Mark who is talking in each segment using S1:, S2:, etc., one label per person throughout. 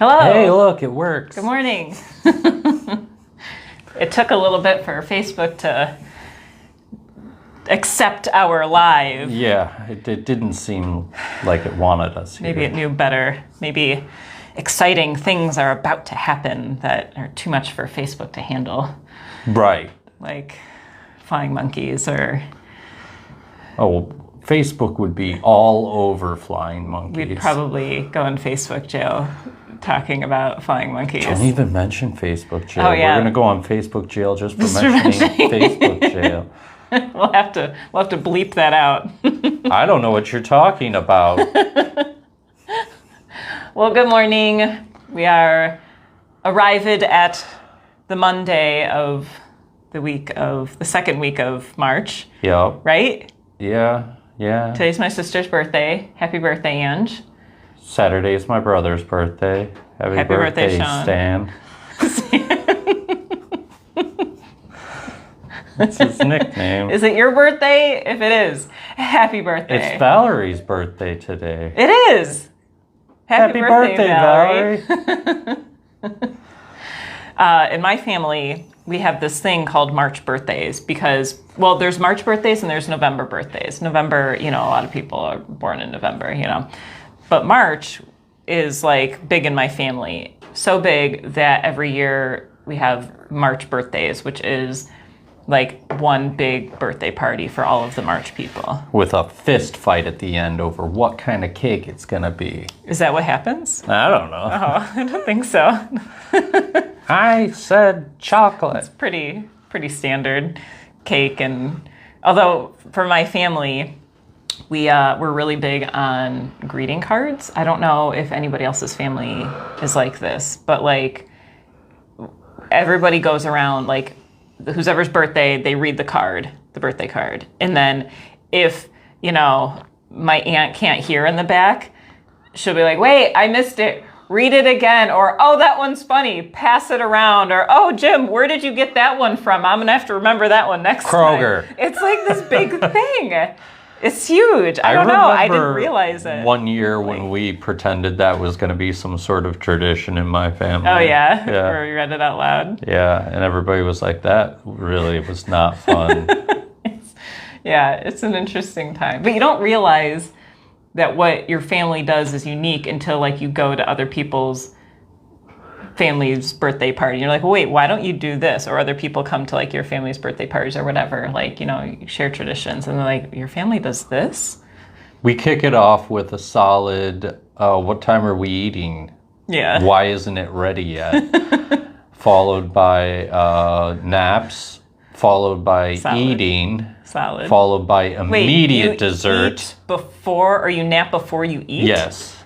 S1: Hello.
S2: Hey, look, it works.
S1: Good morning. It took a little bit for Facebook to accept our live.
S2: Yeah, it didn't seem like it wanted us here.
S1: Maybe it knew better. Maybe exciting things are about to happen that are too much for Facebook to handle.
S2: Right.
S1: Like flying monkeys or...
S2: Oh, well, Facebook would be all over flying monkeys.
S1: We'd probably go in Facebook jail talking about flying monkeys.
S2: Don't even mention Facebook jail.
S1: Oh, yeah.
S2: We're going to go on Facebook jail just for mentioning Facebook jail.
S1: We'll have to bleep that out.
S2: I don't know what you're talking about.
S1: Well, good morning. We are arrived at the Monday of the second week of March.
S2: Yep.
S1: Right?
S2: Yeah.
S1: Today's my sister's birthday. Happy birthday, Ange.
S2: Saturday is my brother's birthday. Happy birthday,
S1: Sean.
S2: Stan. That's his nickname.
S1: Is it your birthday? If it is, happy birthday.
S2: It's Valerie's birthday today.
S1: It is. Happy birthday, Valerie. In my family, we have this thing called March birthdays because, well, there's March birthdays and there's November birthdays. November, a lot of people are born in November, But March is like big in my family. So big that every year we have March birthdays, which is like one big birthday party for all of the March people.
S2: With a fist fight at the end over what kind of cake it's going to be.
S1: Is that what happens?
S2: I don't know.
S1: Oh, I don't think so.
S2: I said chocolate.
S1: It's pretty standard cake. And although for my family, we're really big on greeting cards. I don't know if anybody else's family is like this, but like everybody goes around, like whoever's birthday, they read the birthday card. And then if, my aunt can't hear in the back, she'll be like, wait, I missed it. Read it again. Or, oh, that one's funny. Pass it around. Or, oh, Jim, where did you get that one from? I'm going to have to remember that one next
S2: Kroger.
S1: time. It's like this big thing. It's huge. I don't know. I didn't realize it.
S2: One year when we pretended that was going to be some sort of tradition in my family.
S1: Oh, yeah?
S2: Yeah.
S1: Or we read it out loud?
S2: Yeah, and everybody was like, that really was not fun.
S1: It's an interesting time. But you don't realize that what your family does is unique until like you go to other people's family's birthday party. You're like, well, wait, why don't you do this? Or other people come to like your family's birthday parties or whatever. Like, you share traditions and they're like, your family does this?
S2: We kick it off with a solid, what time are we eating?
S1: Yeah.
S2: Why isn't it ready yet? Followed by naps, followed by eating.
S1: Solid.
S2: Followed by immediate
S1: Wait,
S2: dessert.
S1: Eat before, or you nap before you eat?
S2: Yes.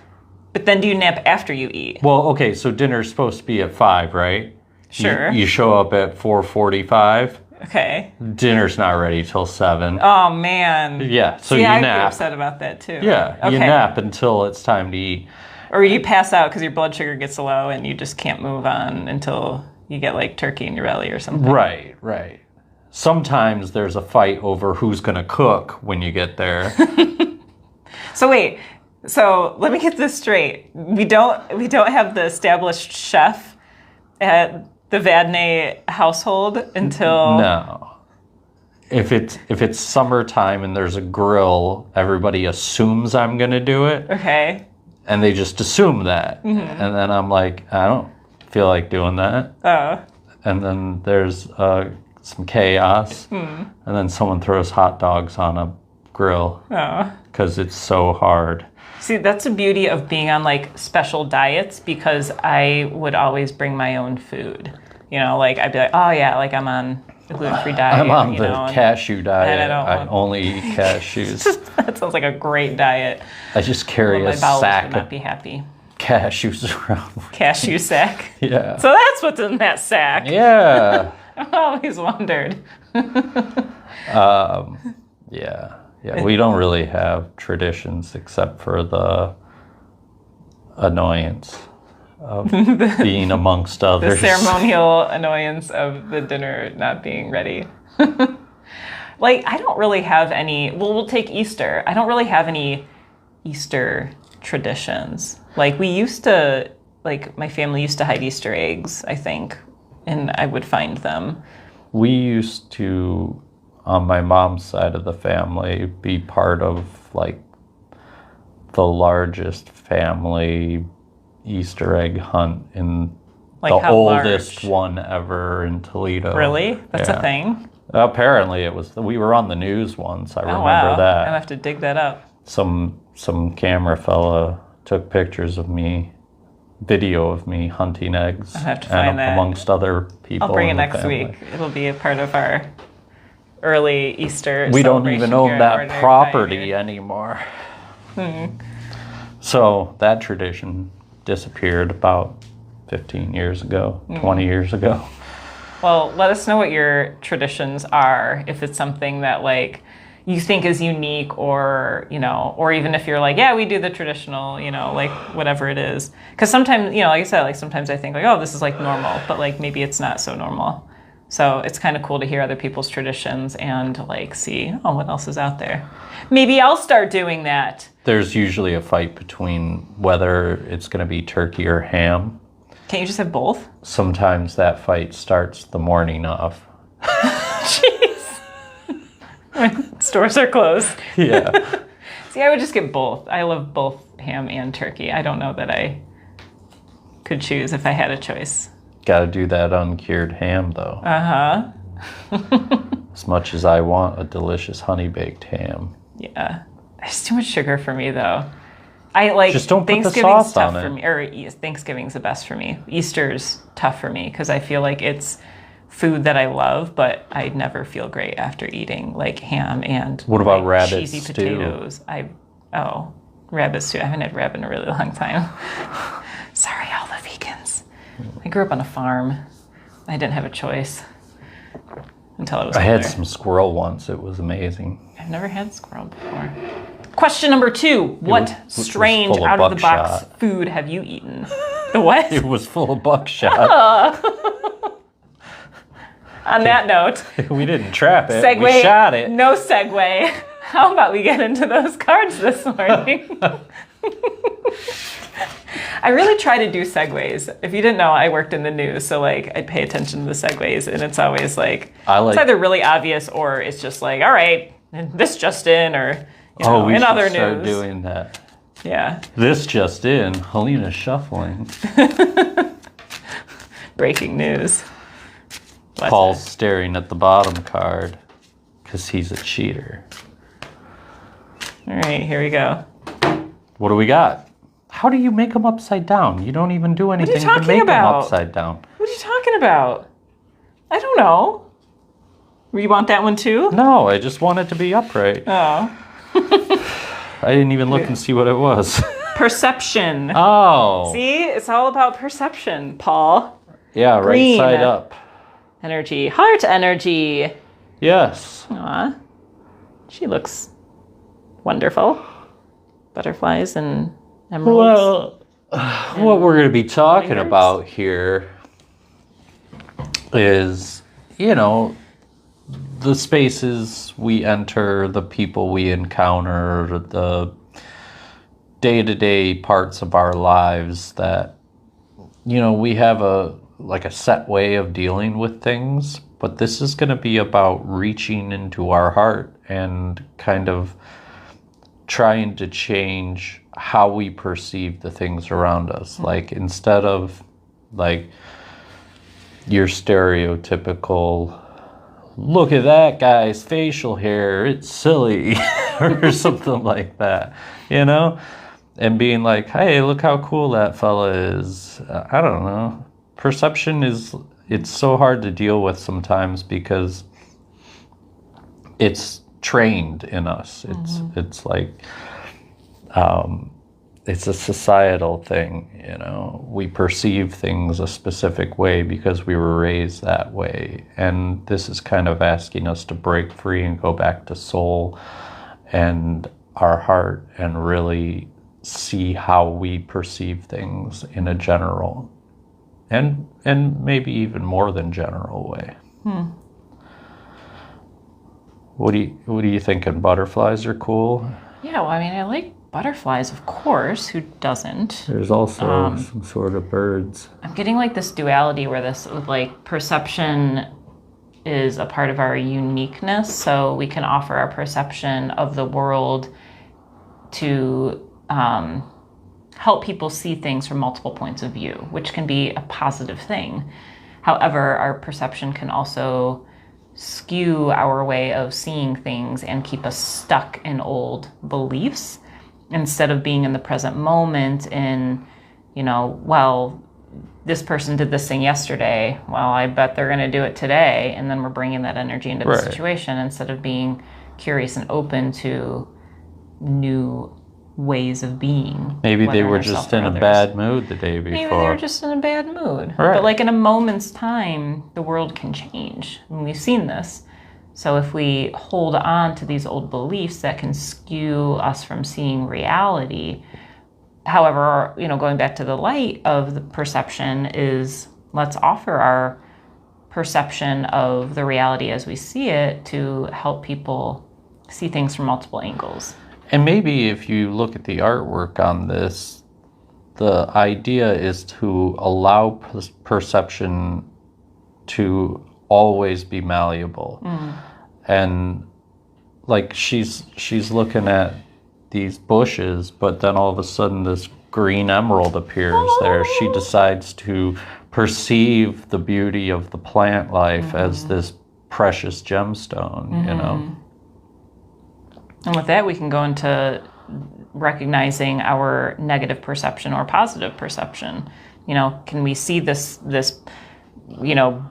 S1: But then do you nap after you eat?
S2: Well, okay, so dinner's supposed to be at 5, right?
S1: Sure.
S2: You show up at 4:45.
S1: Okay.
S2: Dinner's not ready till 7.
S1: Oh, man.
S2: Yeah, so
S1: See,
S2: you
S1: I'd
S2: nap.
S1: be upset about that, too.
S2: Yeah,
S1: okay.
S2: You nap until it's time to eat.
S1: Or you pass out because your blood sugar gets low and you just can't move on until you get like turkey in your belly or something.
S2: Right. Sometimes there's a fight over who's going to cook when you get there.
S1: So wait, let me get this straight. We don't have the established chef at the Vadnais household until...
S2: No. If it's summertime and there's a grill, everybody assumes I'm going to do it.
S1: Okay.
S2: And they just assume that. Mm-hmm. And then I'm like, I don't feel like doing that.
S1: Oh.
S2: And then there's some chaos. And then someone throws hot dogs on a grill.
S1: Oh.
S2: Because it's so hard.
S1: See, that's the beauty of being on like special diets, because I would always bring my own food. Like I'd be like, oh yeah, like I'm on a gluten-free diet.
S2: I'm on the cashew diet.
S1: And
S2: I only eat cashews.
S1: That sounds like a great diet.
S2: I just carry a
S1: my bowels
S2: sack
S1: would not be happy.
S2: Cashews around.
S1: Cashew sack.
S2: Yeah.
S1: So that's what's in that sack.
S2: Yeah.
S1: I've always wondered.
S2: Yeah. We don't really have traditions except for the annoyance of being amongst others.
S1: The ceremonial annoyance of the dinner not being ready. Like, I don't really have any... Well, we'll take Easter. I don't really have any Easter traditions. Like, we used to like my family used to hide Easter eggs, I think, and I would find them.
S2: We used to, on my mom's side of the family, be part of like the largest family Easter egg hunt in
S1: Like
S2: the
S1: how
S2: oldest
S1: large?
S2: one ever in Toledo.
S1: Really? That's
S2: Yeah.
S1: a thing?
S2: Apparently it was. We were on the news once. I
S1: Oh,
S2: remember
S1: wow. I'll
S2: that.
S1: have to dig that up.
S2: Some camera fella took pictures of me, video of me hunting eggs.
S1: I'll have to find that.
S2: amongst other people.
S1: I'll bring it
S2: in the
S1: next
S2: family.
S1: week. It'll be a part of our early Easter
S2: We don't even
S1: celebration
S2: own
S1: here at
S2: that
S1: Ordinary
S2: property
S1: Pioneer.
S2: anymore. So that tradition disappeared about 15 years ago, 20 years ago.
S1: Well, let us know what your traditions are, if it's something that like you think is unique, or or even if you're like, yeah, we do the traditional, like whatever it is. Because sometimes, like I said, like sometimes I think like, oh, this is like normal, but like maybe it's not so normal. So it's kind of cool to hear other people's traditions and like see, oh, what else is out there. Maybe I'll start doing that.
S2: There's usually a fight between whether it's going to be turkey or ham.
S1: Can't you just have both?
S2: Sometimes that fight starts the morning of.
S1: Jeez. When stores are closed.
S2: Yeah.
S1: See, I would just get both. I love both ham and turkey. I don't know that I could choose if I had a choice.
S2: Got to do that uncured ham, though.
S1: Uh-huh.
S2: As much as I want a delicious honey-baked ham.
S1: Yeah. There's too much sugar for me, though. I like
S2: Just don't put the
S1: Thanksgiving's
S2: sauce
S1: tough
S2: on
S1: for
S2: it.
S1: me, or Thanksgiving's the best for me. Easter's tough for me because I feel like it's food that I love, but I never feel great after eating like ham and
S2: What about
S1: like,
S2: rabbit
S1: cheesy
S2: stew?
S1: potatoes. Rabbit stew. I haven't had rabbit in a really long time. Sorry, all the vegans. I grew up on a farm. I didn't have a choice until I was
S2: I
S1: older.
S2: had some squirrel once. It was amazing.
S1: I've never had squirrel before. Question number 2. What
S2: was
S1: strange
S2: full of
S1: out-of-the-box
S2: buckshot.
S1: food have you eaten? The what?
S2: It was full of buckshot.
S1: On that note,
S2: We didn't trap it.
S1: segue.
S2: We shot it.
S1: No segue. How about we get into those cards this morning? I really try to do segues. If you didn't know, I worked in the news, so like I'd pay attention to the segues, and it's always like it's either really obvious or it's just like, all right, this just in, or
S2: We
S1: in
S2: should
S1: other
S2: start
S1: news.
S2: doing that.
S1: Yeah,
S2: This just in, Helena's shuffling.
S1: breaking news. What?
S2: Paul's staring at the bottom card because he's a cheater.
S1: All right, here we go.
S2: What do we got? How do you make them upside down? You don't even do anything to
S1: talking
S2: make them
S1: about?
S2: upside down.
S1: What are you talking about? I don't know. You want that one too?
S2: No, I just want it to be upright.
S1: Oh.
S2: I didn't even look and see what it was.
S1: Perception.
S2: Oh.
S1: See, it's all about perception, Paul.
S2: Yeah,
S1: Green.
S2: right side up.
S1: Energy. Heart energy.
S2: Yes.
S1: Aw. She looks wonderful. Butterflies and emeralds.
S2: Well, what we're going to be talking
S1: Fingers?
S2: about here is, the spaces we enter, the people we encounter, the day-to-day parts of our lives that, we have a set way of dealing with things, but this is going to be about reaching into our heart and kind of trying to change how we perceive the things around us. Like, instead of like your stereotypical, look at that guy's facial hair, it's silly, or something like that, and being like, hey, look how cool that fella is. I don't know. Perception it's so hard to deal with sometimes because it's trained in us. It's like, it's a societal thing, we perceive things a specific way because we were raised that way. And this is kind of asking us to break free and go back to soul and our heart and really see how we perceive things in a general and maybe even more than general way. What do you thinking? Butterflies are cool?
S1: Yeah, well, I mean, I like butterflies, of course. Who doesn't?
S2: There's also some sort of birds.
S1: I'm getting like this duality where this like perception is a part of our uniqueness, so we can offer our perception of the world to help people see things from multiple points of view, which can be a positive thing. However, our perception can also skew our way of seeing things and keep us stuck in old beliefs instead of being in the present moment in, well, this person did this thing yesterday. Well, I bet they're going to do it today. And then we're bringing that energy into the situation instead of being curious and open to new ways of being.
S2: Maybe they were just in a bad mood the day before.
S1: Maybe they were just in a bad mood.
S2: Right.
S1: But like in a moment's time, the world can change. And we've seen this. So if we hold on to these old beliefs that can skew us from seeing reality, however, going back to the light of the perception is let's offer our perception of the reality as we see it to help people see things from multiple angles.
S2: And maybe if you look at the artwork on this, the idea is to allow perception to always be malleable. And like she's looking at these bushes, but then all of a sudden this green emerald appears there. She decides to perceive the beauty of the plant life as this precious gemstone,
S1: And with that, we can go into recognizing our negative perception or positive perception. Can we see this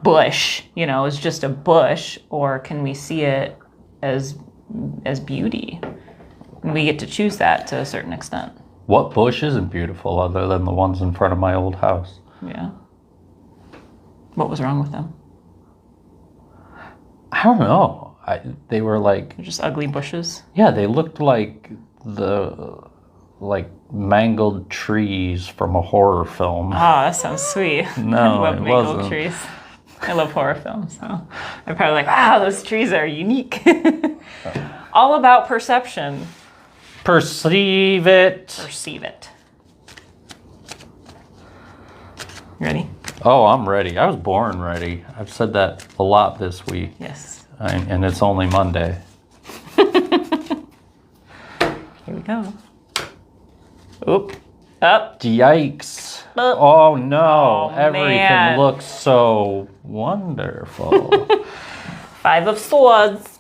S1: bush, as just a bush, or can we see it as beauty? And we get to choose that to a certain extent.
S2: What bush isn't beautiful other than the ones in front of my old house?
S1: Yeah. What was wrong with them?
S2: I don't know. They were like...
S1: They're just ugly bushes?
S2: Yeah, they looked like mangled trees from a horror film.
S1: Oh, that sounds sweet.
S2: No,
S1: I love
S2: it
S1: mangled
S2: wasn't.
S1: trees. I love horror films, so I'm probably like, wow, those trees are unique. All about perception.
S2: Perceive it.
S1: Perceive it. You ready?
S2: Oh, I'm ready. I was born ready. I've said that a lot this week.
S1: Yes.
S2: And it's only Monday.
S1: Here we go. Oop. Up.
S2: Yikes.
S1: Up.
S2: Oh no.
S1: Oh,
S2: Everything
S1: man.
S2: looks so wonderful.
S1: 5 of Swords.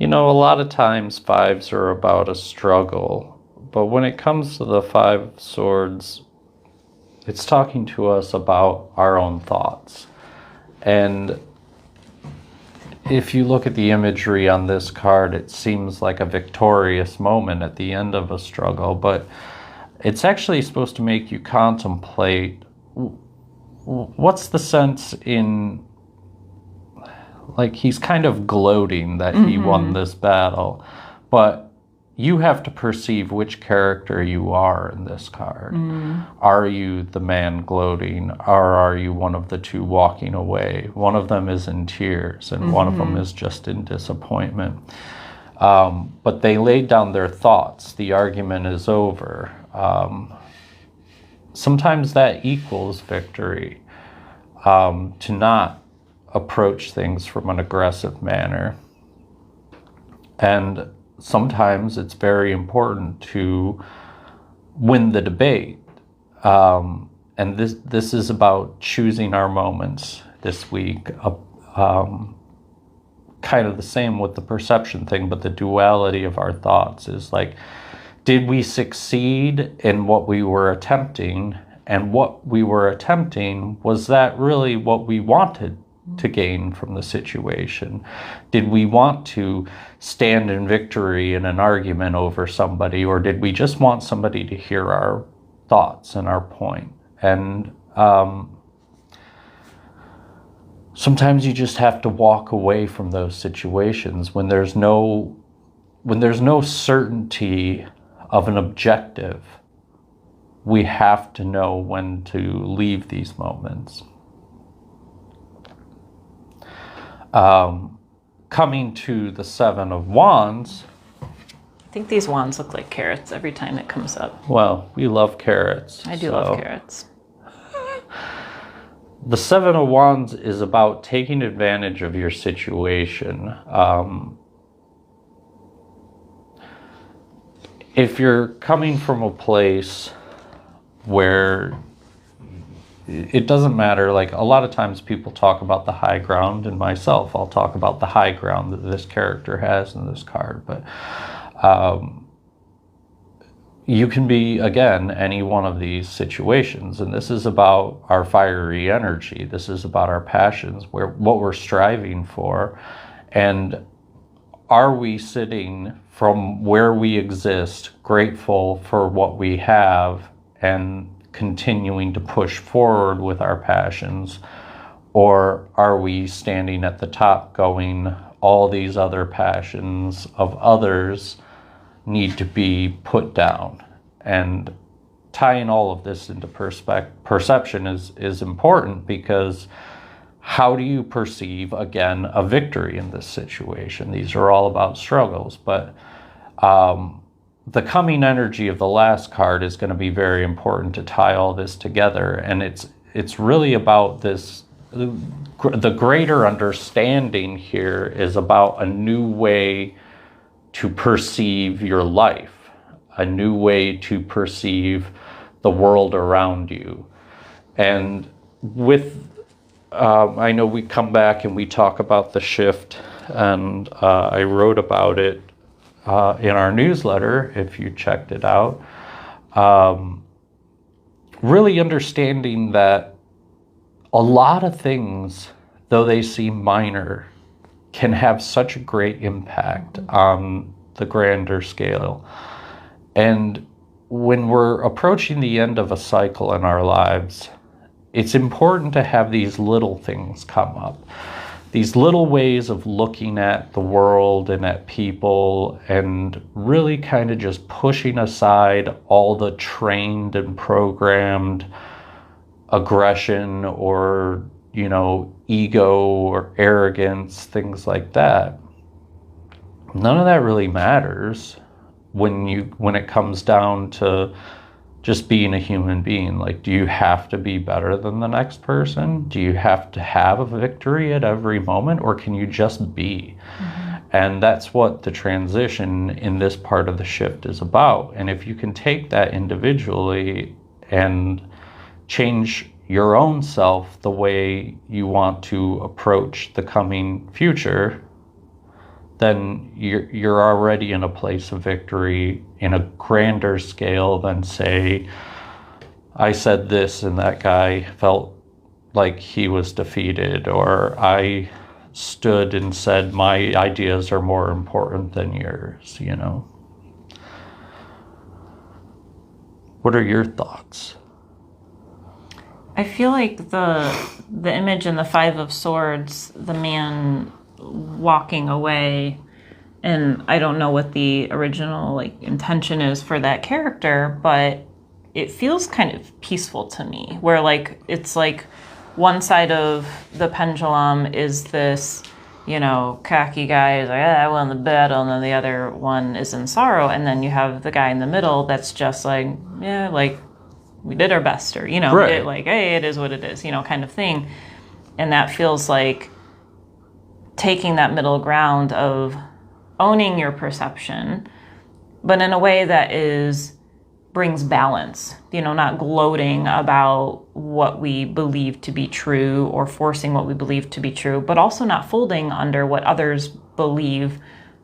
S2: A lot of times fives are about a struggle. But when it comes to the 5 of Swords, it's talking to us about our own thoughts. And if you look at the imagery on this card, it seems like a victorious moment at the end of a struggle, but it's actually supposed to make you contemplate what's the sense in, like, he's kind of gloating that he won this battle, but you have to perceive which character you are in this card. Are you the man gloating, or are you one of the two walking away? One of them is in tears, and one of them is just in disappointment. But they laid down their thoughts. The argument is over. Sometimes that equals victory, to not approach things from an aggressive manner. And sometimes it's very important to win the debate. And this is about choosing our moments this week. Kind of the same with the perception thing, but the duality of our thoughts is like, did we succeed in what we were attempting? And what we were attempting, was that really what we wanted to gain from the situation? Did we want to stand in victory in an argument over somebody, or did we just want somebody to hear our thoughts and our point? And sometimes you just have to walk away from those situations when there's no certainty of an objective. We have to know when to leave these moments. coming to the Seven of Wands,
S1: I think these wands look like carrots every time it comes up.
S2: well, we love carrots.
S1: I do love carrots.
S2: The Seven of Wands is about taking advantage of your situation. If you're coming from a place where it doesn't matter, like a lot of times people talk about the high ground, and myself, I'll talk about the high ground that this character has in this card, but you can be, again, any one of these situations, and this is about our fiery energy. This is about our passions, what we're striving for, and are we sitting from where we exist, grateful for what we have, and continuing to push forward with our passions, or are we standing at the top going, all these other passions of others need to be put down? And tying all of this into perception is important, because how do you perceive, again, a victory in this situation? These are all about struggles, but the coming energy of the last card is going to be very important to tie all this together. And it's really about this, the greater understanding here is about a new way to perceive your life, a new way to perceive the world around you. And with, I know we come back and we talk about the shift, and I wrote about it in our newsletter, if you checked it out. Really understanding that a lot of things, though they seem minor, can have such a great impact on the grander scale. And when we're approaching the end of a cycle in our lives, it's important to have these little things come up. These little ways of looking at the world and at people, and really kind of just pushing aside all the trained and programmed aggression or, ego or arrogance, things like that. None of that really matters when it comes down to just being a human being. Like, do you have to be better than the next person? Do you have to have a victory at every moment, or can you just be? Mm-hmm. And that's what the transition in this part of the shift is about. And if you can take that individually and change your own self the way you want to approach the coming future, then you're already in a place of victory in a grander scale than, say, I said this and that guy felt like he was defeated, or I stood and said my ideas are more important than yours, What are your thoughts?
S1: I feel like the image in the Five of Swords, the man walking away, and I don't know what the original intention is for that character, but it feels kind of peaceful to me, where it's like one side of the pendulum is this cocky guy is like, I won the battle, and then the other one is in sorrow, and then you have the guy in the middle that's just we did our best, or right. Hey, it is what it is, kind of thing. And that feels like taking that middle ground of owning your perception, but in a way that brings balance, not gloating about what we believe to be true or forcing what we believe to be true, but also not folding under what others believe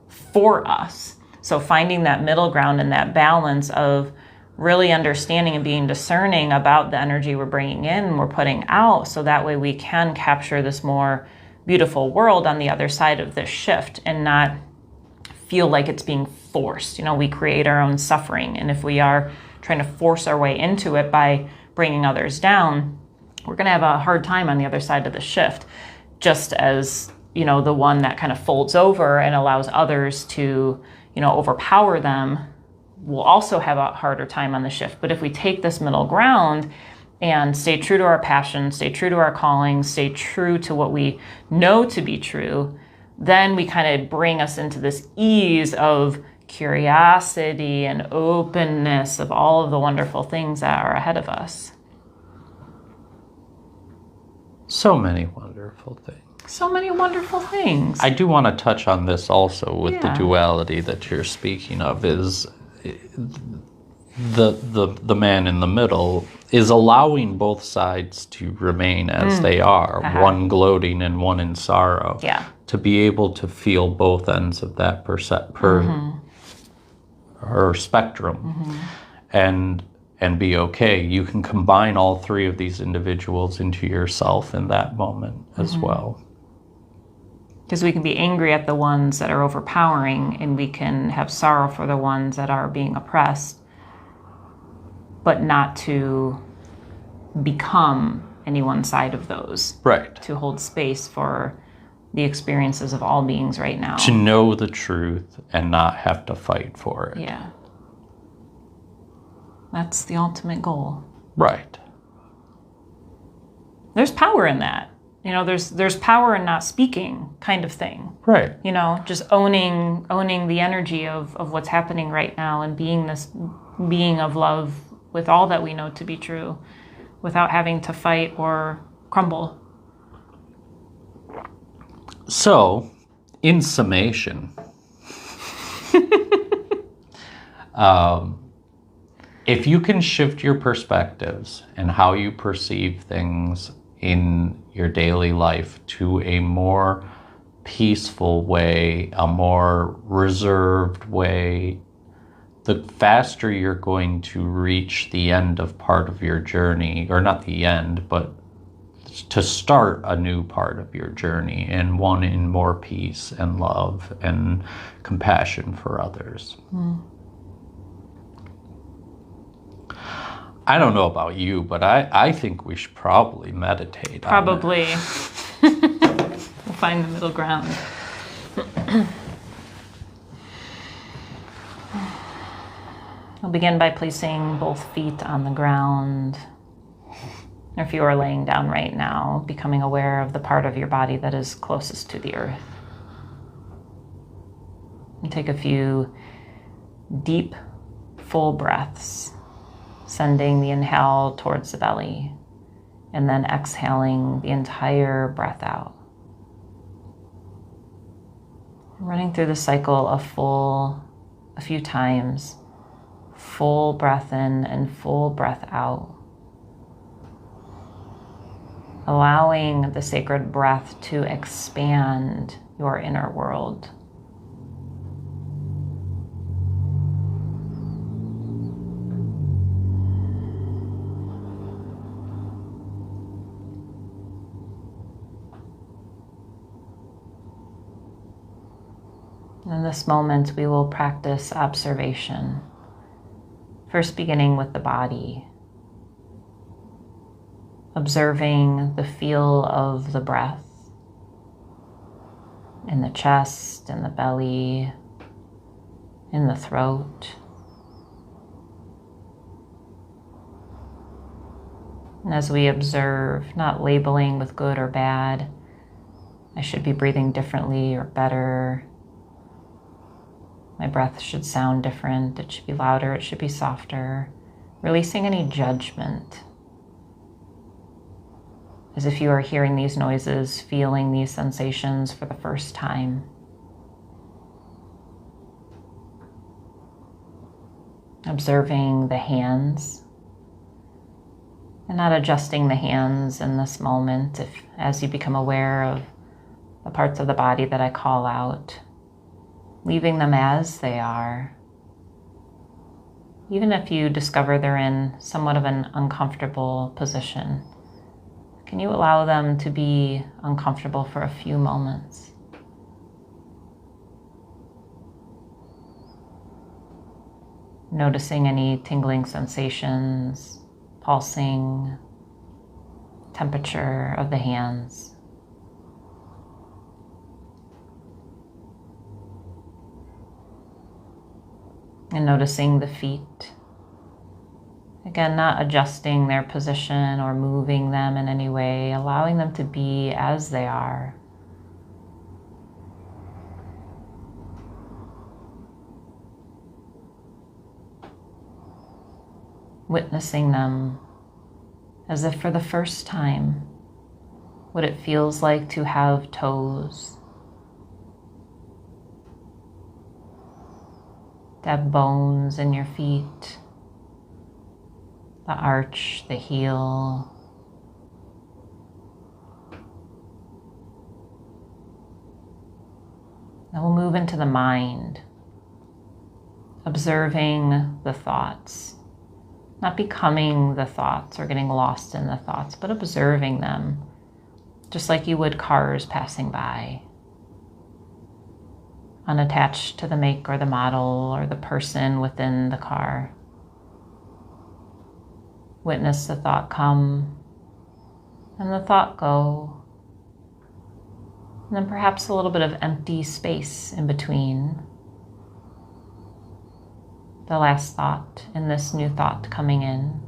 S1: for us. So finding that middle ground and that balance of really understanding and being discerning about the energy we're bringing in and we're putting out, so that way we can capture this more beautiful world on the other side of this shift and not feel like it's being forced. We create our own suffering, and if we are trying to force our way into it by bringing others down, we're going to have a hard time on the other side of the shift, just as the one that kind of folds over and allows others to overpower them will also have a harder time on the shift. But if we take this middle ground and stay true to our passion, stay true to our calling, stay true to what we know to be true, then we kind of bring us into this ease of curiosity and openness of all of the wonderful things that are ahead of us.
S2: So many wonderful things.
S1: So many wonderful things.
S2: I do want to touch on this also with the
S1: Yeah.
S2: duality that you're speaking of, is the man in the middle is allowing both sides to remain as they are, one gloating and one in sorrow.
S1: Yeah.
S2: To be able to feel both ends of that or spectrum and be okay. You can combine all three of these individuals into yourself in that moment as well.
S1: Because we can be angry at the ones that are overpowering, and we can have sorrow for the ones that are being oppressed, but not to become any one side of those.
S2: Right.
S1: To hold space for the experiences of all beings right now.
S2: To know the truth and not have to fight for it.
S1: Yeah. That's the ultimate goal.
S2: Right.
S1: There's power in that. You know, there's power in not speaking, kind of thing.
S2: Right.
S1: You know, just owning the energy of what's happening right now, and being this being of love with all that we know to be true, without having to fight or crumble.
S2: So, in summation, if you can shift your perspectives and how you perceive things in your daily life to a more peaceful way, a more reserved way, the faster you're going to reach the end of part of your journey, or not the end, but to start a new part of your journey, and one in more peace and love and compassion for others. I don't know about you, but I think we should probably meditate.
S1: Probably. We'll find the middle ground. We'll begin by placing both feet on the ground. Or if you are laying down right now, becoming aware of the part of your body that is closest to the earth. And take a few deep, full breaths, sending the inhale towards the belly, and then exhaling the entire breath out. Running through the cycle a few times. Full breath in and full breath out. Allowing the sacred breath to expand your inner world. In this moment, we will practice observation. First beginning with the body. Observing the feel of the breath in the chest, in the belly, in the throat. And as we observe, not labeling with good or bad, I should be breathing differently or better. My breath should sound different. It should be louder. It should be softer. Releasing any judgment. As if you are hearing these noises, feeling these sensations for the first time. Observing the hands. And not adjusting the hands in this moment as you become aware of the parts of the body that I call out. Leaving them as they are. Even if you discover they're in somewhat of an uncomfortable position, can you allow them to be uncomfortable for a few moments? Noticing any tingling sensations, pulsing, temperature of the hands. And noticing the feet. Again, not adjusting their position or moving them in any way, allowing them to be as they are. witnessing them as if for the first time, what it feels like to have toes, to have bones in your feet, the arch, the heel. Now we'll move into the mind, observing the thoughts, not becoming the thoughts or getting lost in the thoughts, but observing them, just like you would cars passing by, unattached to the make or the model or the person within the car. Witness the thought come and the thought go. And then perhaps a little bit of empty space in between the last thought and this new thought coming in.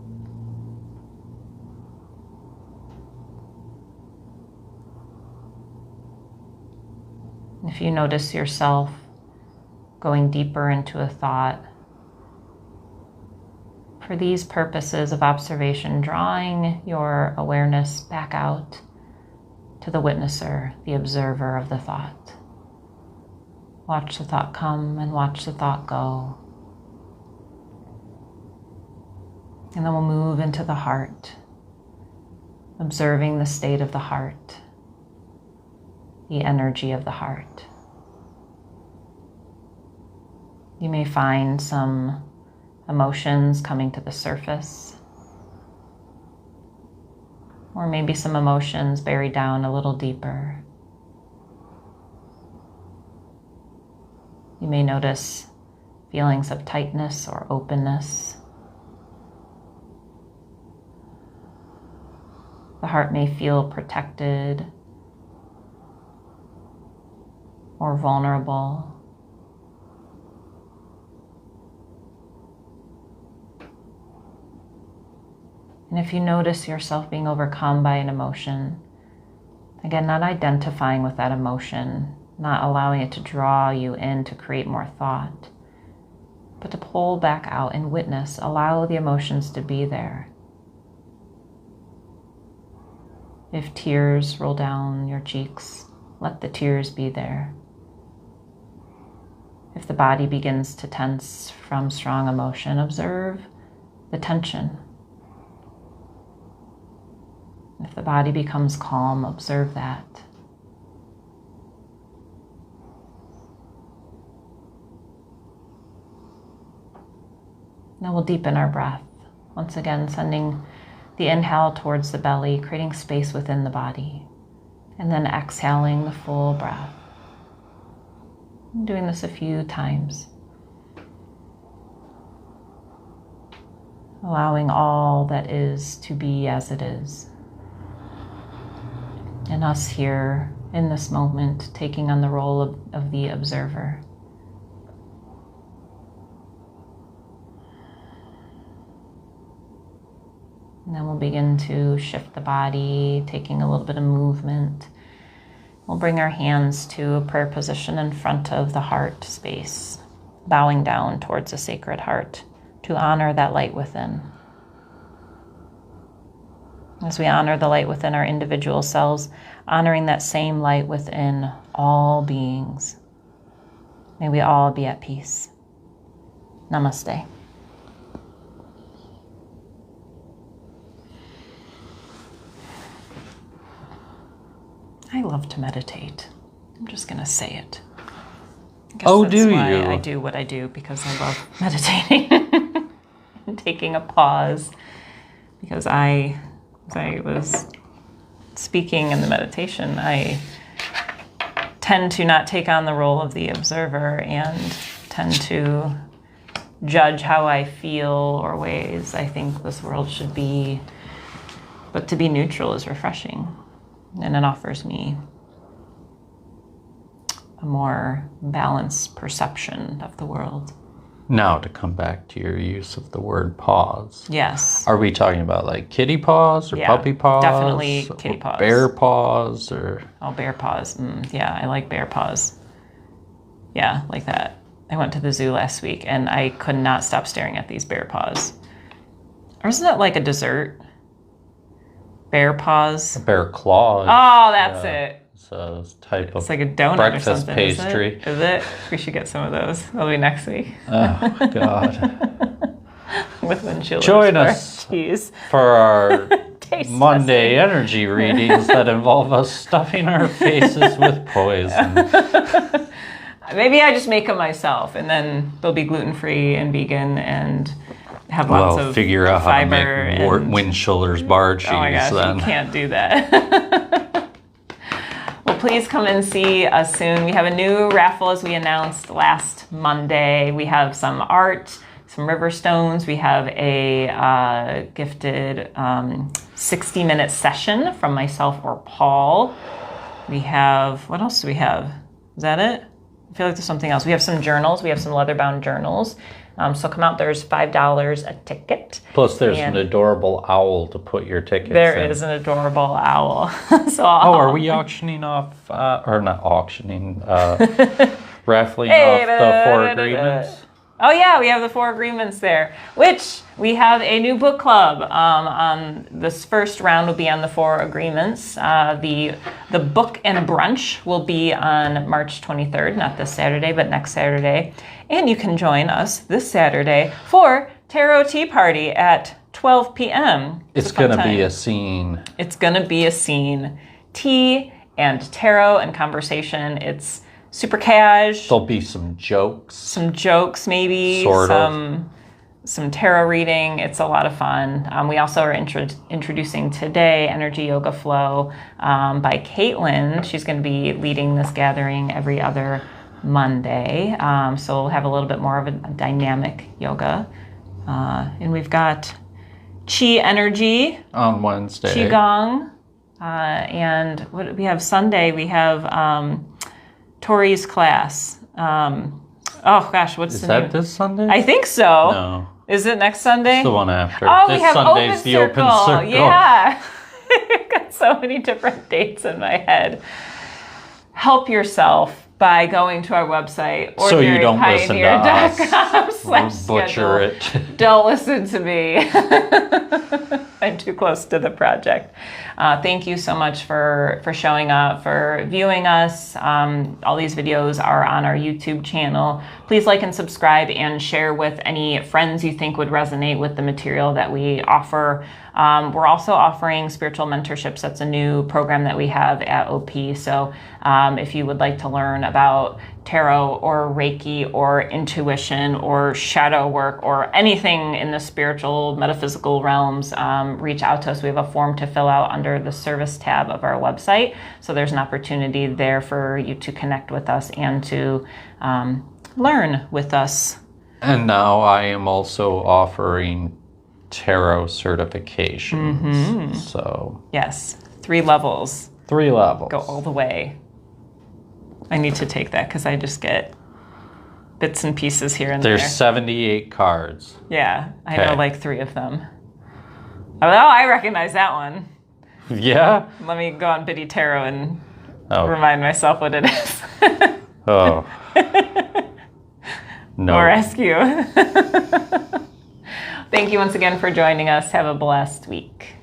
S1: If you notice yourself going deeper into a thought, for these purposes of observation, drawing your awareness back out to the witnesser, the observer of the thought. Watch the thought come and watch the thought go. And then we'll move into the heart, observing the state of the heart, the energy of the heart. You may find some emotions coming to the surface, or maybe some emotions buried down a little deeper. You may notice feelings of tightness or openness. The heart may feel protected or vulnerable. And if you notice yourself being overcome by an emotion, again, not identifying with that emotion, not allowing it to draw you in to create more thought, but to pull back out and witness, allow the emotions to be there. If tears roll down your cheeks, let the tears be there. If the body begins to tense from strong emotion, observe the tension. If the body becomes calm, observe that. Now we'll deepen our breath. Once again, sending the inhale towards the belly, creating space within the body. And then exhaling the full breath. I'm doing this a few times. Allowing all that is to be as it is. And us here in this moment, taking on the role of the observer. And then we'll begin to shift the body, taking a little bit of movement. We'll bring our hands to a prayer position in front of the heart space, bowing down towards the sacred heart to honor that light within. As we honor the light within our individual selves, honoring that same light within all beings. May we all be at peace. Namaste. I love to meditate. I'm just going to say it. I guess
S2: Oh,
S1: that's
S2: do
S1: why
S2: you?
S1: I do what I do, because I love meditating and taking a pause. Because as I was speaking in the meditation, I tend to not take on the role of the observer and tend to judge how I feel or ways I think this world should be. But to be neutral is refreshing, and it offers me a more balanced perception of the world.
S2: Now, to come back to your use of the word pause.
S1: Yes.
S2: Are we talking about like kitty paws or
S1: Yeah,
S2: puppy paws?
S1: definitely kitty
S2: or
S1: paws.
S2: Bear paws or...
S1: Oh, bear paws. Yeah, I like bear paws. Yeah, like that. I went to the zoo last week and I could not stop staring at these bear paws. Or isn't it like a dessert? Bear paws.
S2: Bear claws.
S1: Oh, that's
S2: Yeah.
S1: it.
S2: It's a type
S1: It's
S2: of
S1: like a donut
S2: breakfast
S1: or something.
S2: pastry.
S1: Is it? We should get some of those. That'll be next week.
S2: Oh, God.
S1: With enchiladas.
S2: Join
S1: for
S2: us.
S1: cheese.
S2: For our
S1: Taste
S2: Monday energy readings that involve us stuffing our faces with poison.
S1: testing. Maybe I just make them myself, and then they'll be gluten-free and vegan and have lots
S2: Well,
S1: of
S2: figure out how to
S1: fiber
S2: make
S1: and-
S2: wind shoulders bar cheese
S1: Oh my gosh,
S2: then.
S1: you can't do that. Well, please come and see us soon. We have a new raffle as we announced last Monday. We have some art, some river stones. We have a gifted 60-minute session from myself or Paul. We have, what else do we have? Is that it? I feel like there's something else. We have some journals. We have some leather-bound journals. So come out. There's $5 a ticket.
S2: Plus, there's
S1: And-
S2: an adorable owl to put your tickets
S1: There
S2: in.
S1: is an adorable owl. So
S2: Oh, are we auctioning off, or not auctioning, raffling
S1: Hey,
S2: off the 4
S1: da, da, da, da.
S2: agreements?
S1: Oh yeah, we have the 4 agreements there, which we have a new book club. On this first round will be on the 4 agreements. The book and brunch will be on March 23rd, not this Saturday, but next Saturday. And you can join us this Saturday for Tarot Tea Party at 12 p.m.
S2: It's going to be a scene.
S1: It's going to be a scene. Tea and tarot and conversation. It's super cash.
S2: There'll be some jokes.
S1: Some jokes, maybe.
S2: Sort of.
S1: Some tarot reading. It's a lot of fun. We also are introducing today Energy Yoga Flow by Caitlin. She's going to be leading this gathering every other Monday. So we'll have a little bit more of a dynamic yoga. And we've got Chi Energy,
S2: On Wednesday.
S1: Qigong, and what do we have Sunday? We have Tori's class. Oh gosh, what's
S2: Is
S1: the
S2: that
S1: name?
S2: this Sunday?
S1: I think so.
S2: No.
S1: Is it next Sunday?
S2: It's the one after.
S1: Oh,
S2: this
S1: we have
S2: Sunday's
S1: Open
S2: the
S1: Circle.
S2: Open Circle.
S1: Yeah. I've got so many different dates in my head. Help yourself by going to our website,
S2: So you don't listen to us.
S1: ordinarypioneer.com/schedule.
S2: Butcher it.
S1: Don't listen to me. I'm too close to the project. Thank you so much for showing up, for viewing us. All these videos are on our YouTube channel. Please like and subscribe and share with any friends you think would resonate with the material that we offer. We're also offering spiritual mentorships. That's a new program that we have at OP. So if you would like to learn about tarot or Reiki or intuition or shadow work or anything in the spiritual, metaphysical realms, reach out to us. We have a form to fill out under the service tab of our website. So there's an opportunity there for you to connect with us and to learn with us.
S2: And now I am also offering tarot certifications.
S1: Mm-hmm.
S2: So
S1: Yes, 3 levels.
S2: 3 levels.
S1: Go all the way. I need to take that because I just get bits and pieces here and
S2: There's
S1: there.
S2: 78 cards.
S1: Yeah, I know
S2: Okay.
S1: like 3 of them. Oh, I recognize that one.
S2: Yeah?
S1: Let me go on Biddy Tarot and
S2: Oh.
S1: remind myself what it is.
S2: Oh. No.
S1: Or rescue. Thank you once again for joining us. Have a blessed week.